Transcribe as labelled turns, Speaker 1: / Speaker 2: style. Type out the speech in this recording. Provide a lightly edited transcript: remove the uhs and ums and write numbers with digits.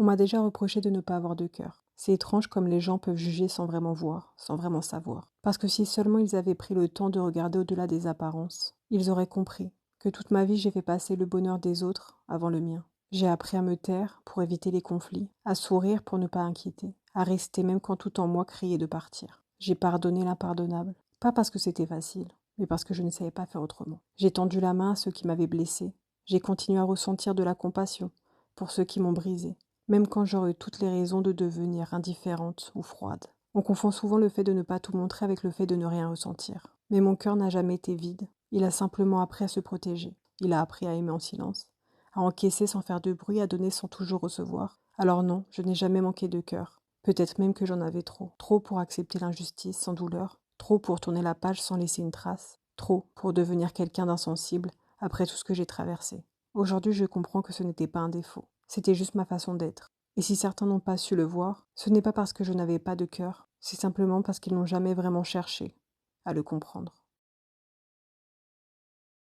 Speaker 1: On m'a déjà reproché de ne pas avoir de cœur. C'est étrange comme les gens peuvent juger sans vraiment voir, sans vraiment savoir. Parce que si seulement ils avaient pris le temps de regarder au-delà des apparences, ils auraient compris que toute ma vie j'ai fait passer le bonheur des autres avant le mien. J'ai appris à me taire pour éviter les conflits, à sourire pour ne pas inquiéter, à rester même quand tout en moi criait de partir. J'ai pardonné l'impardonnable, pas parce que c'était facile, mais parce que je ne savais pas faire autrement. J'ai tendu la main à ceux qui m'avaient blessé, j'ai continué à ressentir de la compassion pour ceux qui m'ont brisé, même quand j'aurais eu toutes les raisons de devenir indifférente ou froide. On confond souvent le fait de ne pas tout montrer avec le fait de ne rien ressentir. Mais mon cœur n'a jamais été vide, il a simplement appris à se protéger, il a appris à aimer en silence, à encaisser sans faire de bruit, à donner sans toujours recevoir. Alors non, je n'ai jamais manqué de cœur. Peut-être même que j'en avais trop. Trop pour accepter l'injustice sans douleur, trop pour tourner la page sans laisser une trace, trop pour devenir quelqu'un d'insensible après tout ce que j'ai traversé. Aujourd'hui, je comprends que ce n'était pas un défaut. C'était juste ma façon d'être. Et si certains n'ont pas su le voir, ce n'est pas parce que je n'avais pas de cœur, c'est simplement parce qu'ils n'ont jamais vraiment cherché à le comprendre.